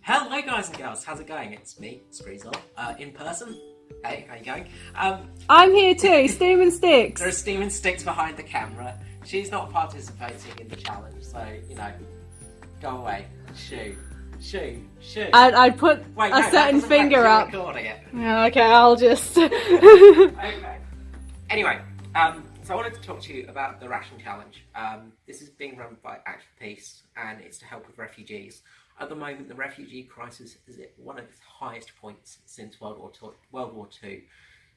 Hello guys and girls, how's it going? It's me, Skree, in person. Hey, how you going? I'm here too, steaming sticks. There are steaming sticks behind the camera. She's not participating in the challenge, so, go away. Shoo. I'd put Wait, a certain finger up. Recording it. Yeah, okay, I'll just... Okay. Anyway, so I wanted to talk to you about the Ration Challenge. This is being run by Act for Peace, and it's to help with refugees. At the moment, the refugee crisis is at one of its highest points since World War II.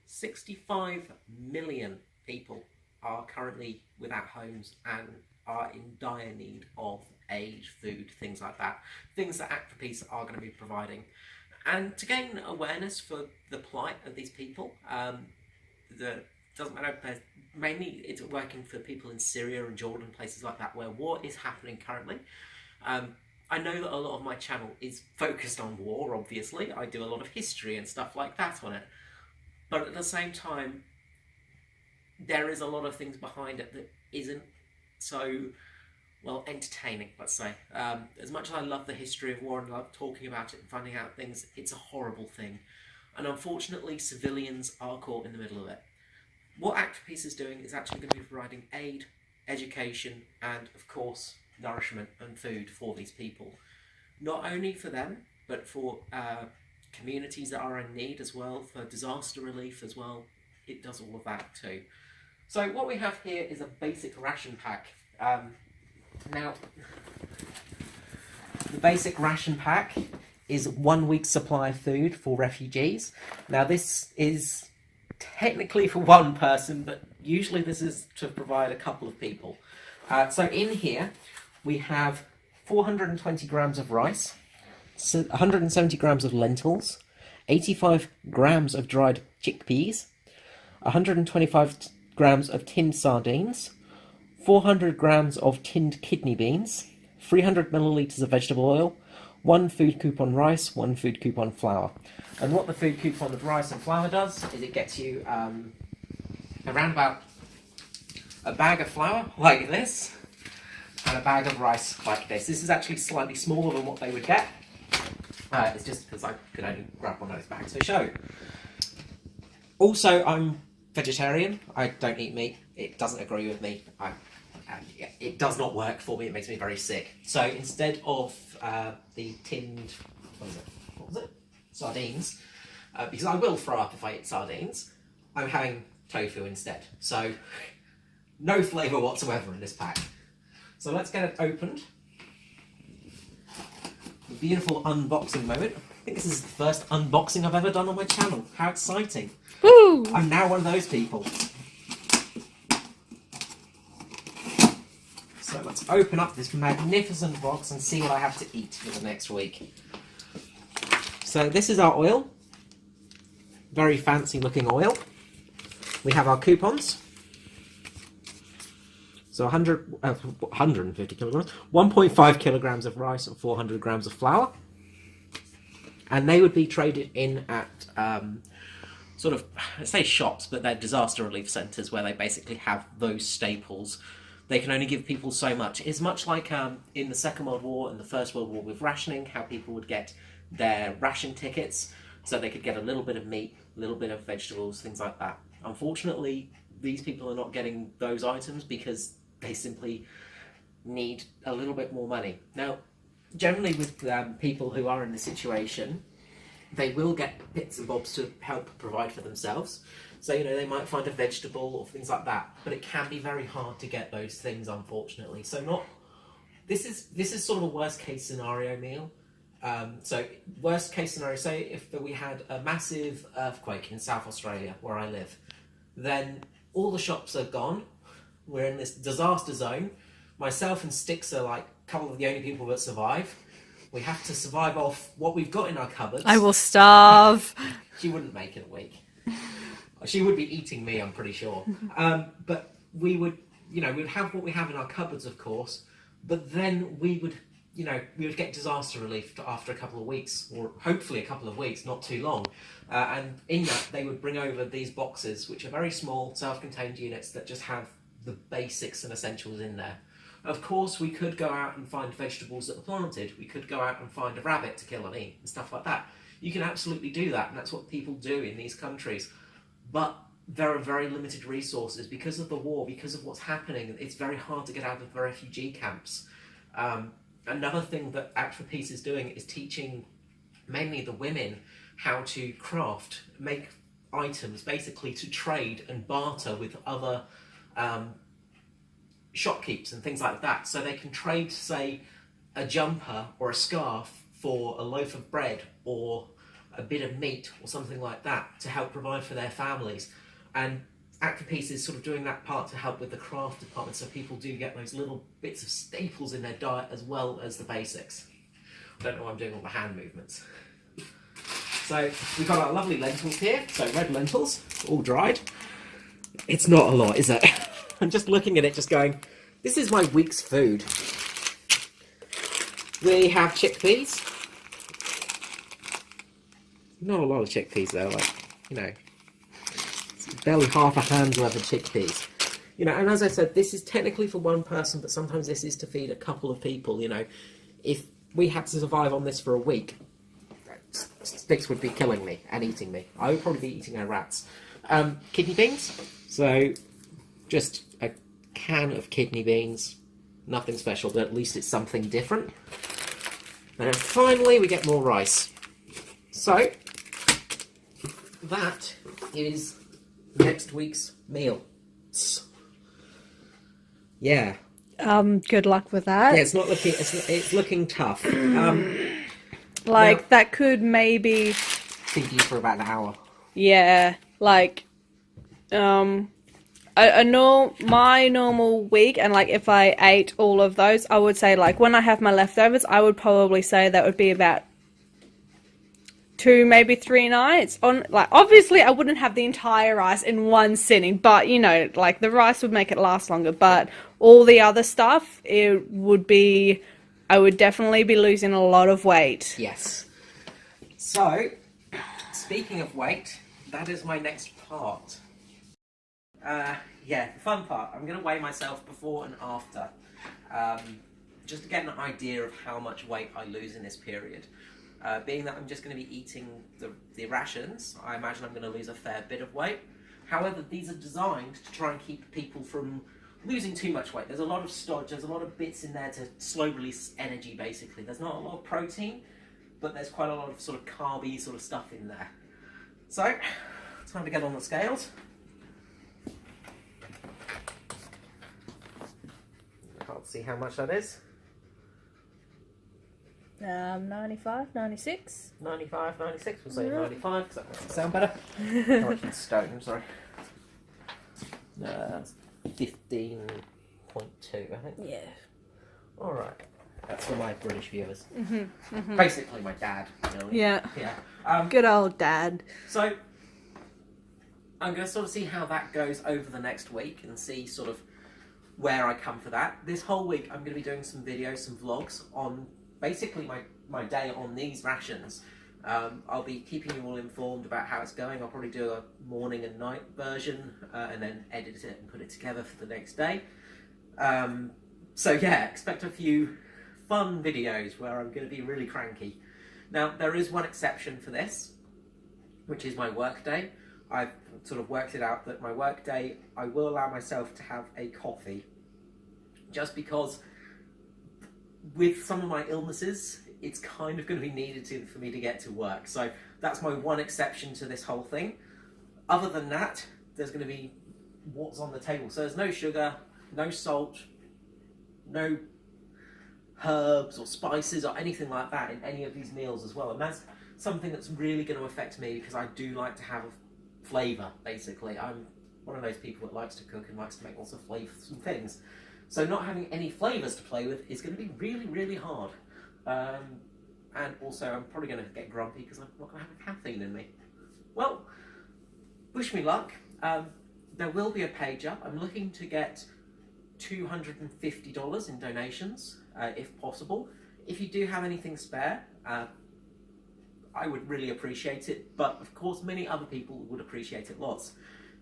65 million people are currently without homes and are in dire need of aid, food, things like that. Things that Act for Peace are going to be providing. And to gain awareness for the plight of these people, doesn't matter, mainly it's working for people in Syria and Jordan, places like that, where war is happening currently. I know that a lot of my channel is focused on war, obviously. I do a lot of history and stuff like that on it. But at the same time, there is a lot of things behind it that isn't so, well, entertaining, let's say. As much as I love the history of war and love talking about it and finding out things, it's a horrible thing. And unfortunately, civilians are caught in the middle of it. What Act for Peace is doing is actually going to be providing aid, education, and, of course, nourishment and food for these people. Not only for them, but for communities that are in need as well, for disaster relief as well. It does all of that too. So what we have here is a basic ration pack. Now, the basic ration pack is 1 week's supply of food for refugees. Now this is technically for one person, but usually this is to provide a couple of people. So in here, we have 420 grams of rice, 170 grams of lentils, 85 grams of dried chickpeas, 125 grams of tinned sardines, 400 grams of tinned kidney beans, 300 millilitres of vegetable oil, 1 food coupon rice, 1 food coupon flour. And what the food coupon of rice and flour does is it gets you around about a bag of flour like this, and a bag of rice like this. This is actually slightly smaller than what they would get. It's just because I could only grab one of those bags to show. Also, I'm vegetarian. I don't eat meat. It doesn't agree with me. It does not work for me. It makes me very sick. So instead of the tinned, what was it? Sardines, because I will throw up if I eat sardines, I'm having tofu instead. So no flavour whatsoever in this pack. So let's get it opened. A beautiful unboxing moment. I think this is the first unboxing I've ever done on my channel. How exciting. Woo! I'm now one of those people. So let's open up this magnificent box and see what I have to eat for the next week. So this is our oil. Very fancy looking oil. We have our coupons. So 150 kilograms, 1.5 kilograms of rice and 400 grams of flour. And they would be traded in at sort of, I say shops, but they're disaster relief centres where they basically have those staples. They can only give people so much. It's much like in the Second World War and the First World War with rationing, how people would get their ration tickets so they could get a little bit of meat, a little bit of vegetables, things like that. Unfortunately, these people are not getting those items because they simply need a little bit more money. Now, generally with people who are in this situation, they will get bits and bobs to help provide for themselves. So, they might find a vegetable or things like that, but it can be very hard to get those things, unfortunately. So this is sort of a worst case scenario meal. So worst case scenario, say if we had a massive earthquake in South Australia, where I live, then all the shops are gone. We're in this disaster zone. Myself and Sticks are like a couple of the only people that survive. We have to survive off what we've got in our cupboards. I will starve. She wouldn't make it a week. She would be eating me, I'm pretty sure. But we would, we would have what we have in our cupboards, of course. But then we would, we would get disaster relief after a couple of weeks, or hopefully a couple of weeks, not too long. And in that, they would bring over these boxes, which are very small, self-contained units that just have the basics and essentials in there. Of course, we could go out and find vegetables that are planted. We could go out and find a rabbit to kill and eat and stuff like that. You can absolutely do that, and that's what people do in these countries. But there are very limited resources because of the war, because of what's happening. It's very hard to get out of the refugee camps. Another thing that Act for Peace is doing is teaching mainly the women how to craft, make items, basically to trade and barter with other shopkeepers and things like that. So they can trade, say, a jumper or a scarf for a loaf of bread or a bit of meat or something like that to help provide for their families. And Act for Peace is sort of doing that part to help with the craft department, so people do get those little bits of staples in their diet as well as the basics. I don't know why I'm doing all the hand movements. So we've got our lovely lentils here, so red lentils, all dried. It's not a lot, is it? I'm just looking at it just going, this is my week's food. We have chickpeas. Not a lot of chickpeas though, like, you know, it's barely half a hand's worth of chickpeas. You know, and as I said, this is technically for one person, but sometimes this is to feed a couple of people, you know. If we had to survive on this for a week, Sticks would be killing me and eating me. I would probably be eating our rats. Kidney beans. So, just a can of kidney beans. Nothing special, but at least it's something different. And then finally, we get more rice. So, that is next week's meal. Yeah. Good luck with that. Yeah, it's not looking. It's looking tough. Like, now, that could maybe... feed you for about an hour. Yeah, like, my normal week, and like if I ate all of those, I would say like when I have my leftovers, I would probably say that would be about 2, maybe 3 nights. On like, obviously I wouldn't have the entire rice in one sitting, but you know, like the rice would make it last longer, but all the other stuff, it would be... I would definitely be losing a lot of weight. Yes. So, speaking of weight, that is my next part. Yeah, the fun part. I'm going to weigh myself before and after, just to get an idea of how much weight I lose in this period. Being that I'm just going to be eating the rations, I imagine I'm going to lose a fair bit of weight. However, these are designed to try and keep people from losing too much weight. There's a lot of stodge, there's a lot of bits in there to slow release energy, basically. There's not a lot of protein, but there's quite a lot of sort of carby sort of stuff in there. So, time to get on the scales. Can't see how much that is. 95, 96. 95, 96, we'll say 95, because that makes it sound better. How much in stone, I'm sorry. 15.2, I think. Yeah. Alright. That's for my British viewers. Basically my dad. You know? Yeah. Yeah. Good old dad. So, I'm going to sort of see how that goes over the next week and see sort of where I come for that. This whole week I'm going to be doing some videos, some vlogs on basically my day on these rations. I'll be keeping you all informed about how it's going. I'll probably do a morning and night version and then edit it and put it together for the next day. So yeah, expect a few fun videos where I'm going to be really cranky. Now, there is one exception for this, which is my work day. I've sort of worked it out that my work day, I will allow myself to have a coffee, just because with some of my illnesses, it's kind of going to be needed for me to get to work. So that's my one exception to this whole thing. Other than that, there's going to be what's on the table. So there's no sugar, no salt, no herbs or spices or anything like that in any of these meals as well. And that's something that's really going to affect me, because I do like to have a flavour, basically. I'm one of those people that likes to cook and likes to make lots of flavoursome things. So not having any flavours to play with is going to be really, really hard. And also I'm probably going to get grumpy because I'm not going to have a caffeine in me. Well, wish me luck. There will be a page up. I'm looking to get $250 in donations, if possible. If you do have anything spare, I would really appreciate it, but of course many other people would appreciate it lots.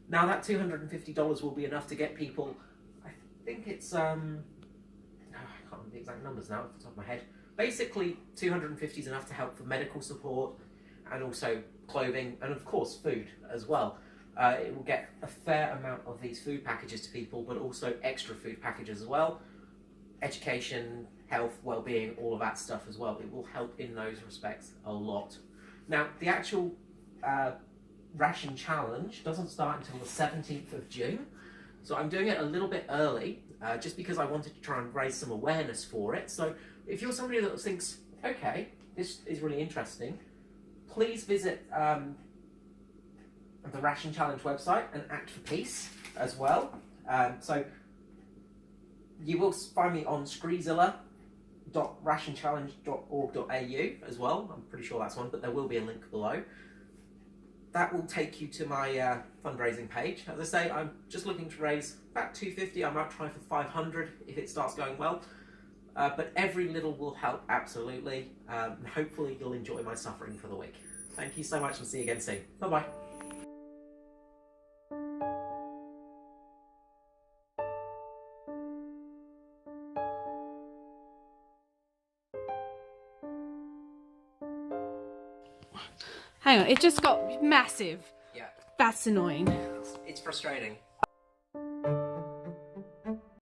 Now that $250 will be enough to get people, I think it's the exact numbers now off the top of my head. Basically, 250 is enough to help for medical support and also clothing and of course food as well. It will get a fair amount of these food packages to people, but also extra food packages as well. Education, health, well-being, all of that stuff as well. It will help in those respects a lot. Now, the actual ration challenge doesn't start until the 17th of June. So I'm doing it a little bit early, just because I wanted to try and raise some awareness for it. So if you're somebody that thinks, okay, this is really interesting, please visit the Ration Challenge website and Act for Peace as well. So you will find me on skreezilla.rationchallenge.org.au as well. I'm pretty sure that's one, but there will be a link below. That will take you to my fundraising page. As I say, I'm just looking to raise about 250. I might try for 500 if it starts going well. But every little will help, absolutely. And hopefully you'll enjoy my suffering for the week. Thank you so much and see you again soon. Bye-bye. Hang on, it just got massive. Yeah, That's annoying. it's frustrating.